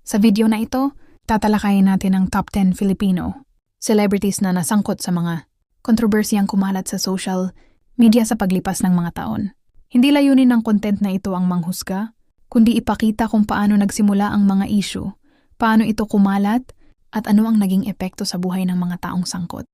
Sa video na ito, tatalakayin natin ang top 10 Filipino celebrities na nasangkot sa mga kontrobersiyang kumalat sa social media sa paglipas ng mga taon. Hindi layunin ng content na ito ang manghusga, kundi ipakita kung paano nagsimula ang mga issue, paano ito kumalat, at ano ang naging epekto sa buhay ng mga taong sangkot.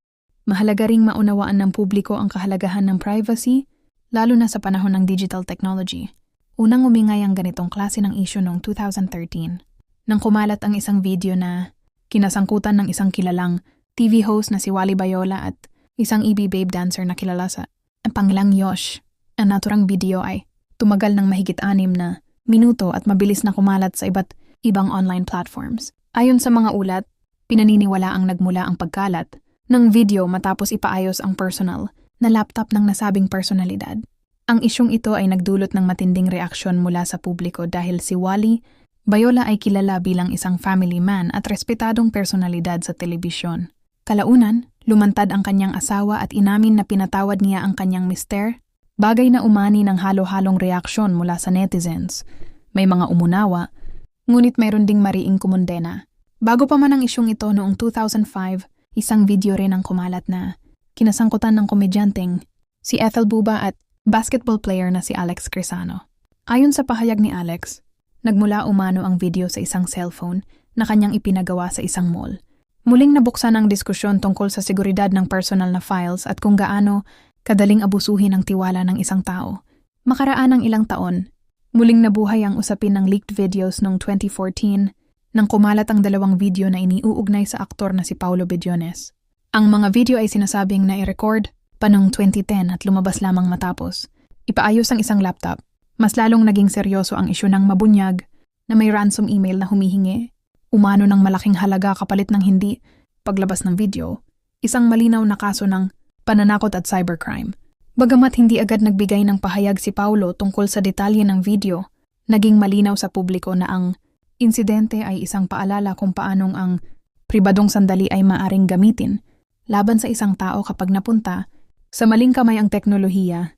Mahalaga ring maunawaan ng publiko ang kahalagahan ng privacy, lalo na sa panahon ng digital technology. Unang umingay ang ganitong klase ng issue noong 2013. Nang kumalat ang isang video na kinasangkutan ng isang kilalang TV host na si Wally Bayola at isang EB Babe dancer na kilala sa pangalang Yosh. Ang naturang video ay tumagal ng mahigit 6 na minuto at mabilis na kumalat sa iba't ibang online platforms. Ayon sa mga ulat, pinaniniwala ang nagmula ang pagkalat ng video matapos ipaayos ang personal na laptop ng nasabing personalidad. Ang isyong ito ay nagdulot ng matinding reaksyon mula sa publiko dahil si Wally Bayola ay kilala bilang isang family man at respetadong personalidad sa telebisyon. Kalaunan, lumantad ang kanyang asawa at inamin na pinatawad niya ang kanyang mister, bagay na umani ng halo-halong reaksyon mula sa netizens. May mga umunawa, ngunit mayroon ding mariing kumondena. Bago pa man ang isyong ito noong 2005, isang video rin ang kumalat na kinasangkutan ng komedyanteng si Ethel Buba at basketball player na si Alex Crisano. Ayon sa pahayag ni Alex, nagmula umano ang video sa isang cellphone na kanyang ipinagawa sa isang mall. Muling nabuksan ang diskusyon tungkol sa seguridad ng personal na files at kung gaano kadaling abusuhin ang tiwala ng isang tao. Makaraan ng ilang taon, muling nabuhay ang usapin ng leaked videos noong 2014 nang kumalat ang 2 video na iniuugnay sa aktor na si Paulo Bediones. Ang mga video ay sinasabing na i-record pa noong 2010 at lumabas lamang matapos ipaayos ang isang laptop. Mas lalong naging seryoso ang isyu ng mabunyag na may ransom email na humihingi, umano ng malaking halaga kapalit ng hindi paglabas ng video, isang malinaw na kaso ng pananakot at cybercrime. Bagamat hindi agad nagbigay ng pahayag si Paulo tungkol sa detalye ng video, naging malinaw sa publiko na ang insidente ay isang paalala kung paanong ang pribadong sandali ay maaring gamitin laban sa isang tao kapag napunta sa maling kamay ang teknolohiya.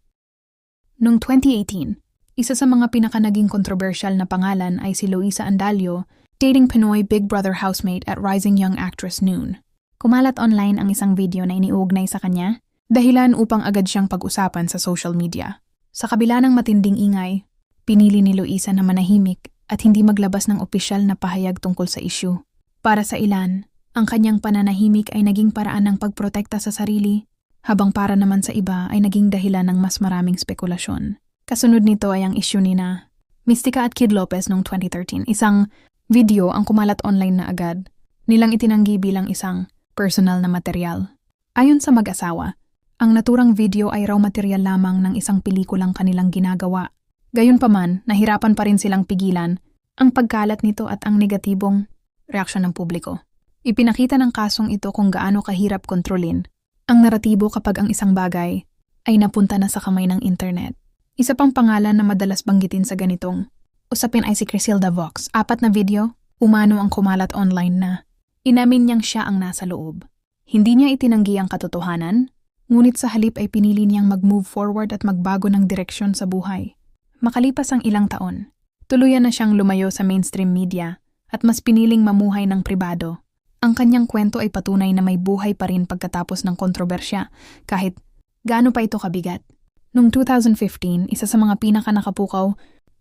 Noong 2018, isa sa mga pinakanaging kontrobersyal na pangalan ay si Luisa Andalio, dating Pinoy Big Brother housemate at rising young actress Noon. Kumalat online ang isang video na iniuugnay sa kanya, dahilan upang agad siyang pag-usapan sa social media. Sa kabila ng matinding ingay, pinili ni Luisa na manahimik at hindi maglabas ng opisyal na pahayag tungkol sa issue. Para sa ilan, ang kanyang pananahimik ay naging paraan ng pagprotekta sa sarili, habang para naman sa iba ay naging dahilan ng mas maraming spekulasyon. Kasunod nito ay ang issue ni na Mystica at Kid Lopez noong 2013. Isang video ang kumalat online na agad. Nilang itinanggi bilang isang personal na material. Ayon sa mag-asawa, ang naturang video ay raw material lamang ng isang pelikulang kanilang ginagawa. Gayunpaman, nahirapan pa rin silang pigilan ang pagkalat nito at ang negatibong reaksyon ng publiko. Ipinakita ng kasong ito kung gaano kahirap kontrolin ang naratibo kapag ang isang bagay ay napunta na sa kamay ng internet. Isa pang pangalan na madalas banggitin sa ganitong usapin ay si Crisilda Vox. 4 na video, umano ang kumalat online na inamin niyang siya ang nasa loob. Hindi niya itinanggi ang katotohanan, ngunit sa halip ay pinili niyang mag-move forward at magbago ng direksyon sa buhay. Makalipas ang ilang taon, tuluyan na siyang lumayo sa mainstream media at mas piniling mamuhay ng pribado. Ang kanyang kwento ay patunay na may buhay pa rin pagkatapos ng kontrobersya kahit gaano pa ito kabigat. Noong 2015, isa sa mga pinaka-nakapukaw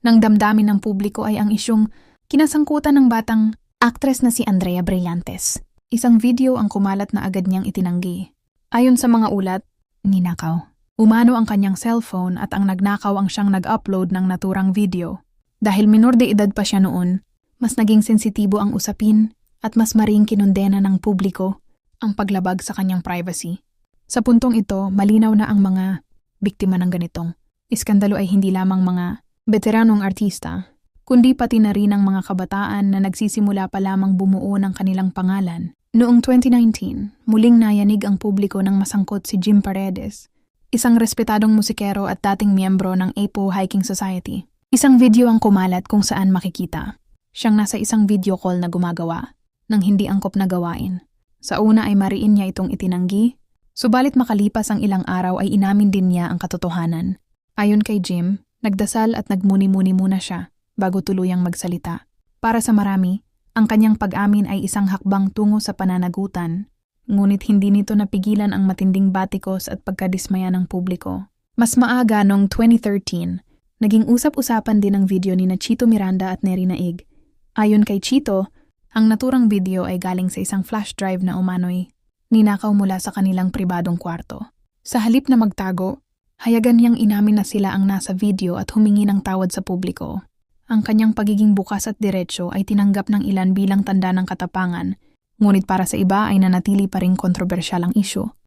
ng damdamin ng publiko ay ang isyong kinasangkutan ng batang aktres na si Andrea Brillantes. Isang video ang kumalat na agad niyang itinanggi. Ayon sa mga ulat, ninakaw. Umano ang kanyang cellphone at ang nagnakaw ang siyang nag-upload ng naturang video. Dahil minor de edad pa siya noon, mas naging sensitibo ang usapin at mas maring kinondena ng publiko ang paglabag sa kanyang privacy. Sa puntong ito, malinaw na ang mga biktima ng ganitong iskandalo ay hindi lamang mga veteranong artista, kundi pati na rin ang mga kabataan na nagsisimula pa lamang bumuo ng kanilang pangalan. Noong 2019, muling nayanig ang publiko ng masangkot si Jim Paredes, isang respetadong musikero at dating miyembro ng Apo Hiking Society. Isang video ang kumalat kung saan makikita siyang nasa isang video call na gumagawa ng hindi angkop na gawain. Sa una ay mariin niya itong itinanggi, subalit makalipas ang ilang araw ay inamin din niya ang katotohanan. Ayon kay Jim, nagdasal at nagmuni-muni muna siya bago tuluyang magsalita. Para sa marami, Ang kanyang pag-amin ay isang hakbang tungo sa pananagutan, ngunit hindi nito napigilan ang matinding batikos at pagkadismaya ng publiko. Mas maaga noong 2013, naging usap-usapan din ang video ni na Chito Miranda at Neri Naig. Ayon kay Chito, ang naturang video ay galing sa isang flash drive na umano'y ninakaw mula sa kanilang pribadong kwarto. Sa halip na magtago, hayagan niyang inamin na sila ang nasa video at humingi ng tawad sa publiko. Ang kanyang pagiging bukas at diretsyo ay tinanggap ng ilan bilang tanda ng katapangan, ngunit para sa iba ay nanatili pa ring kontrobersyal ang isyu.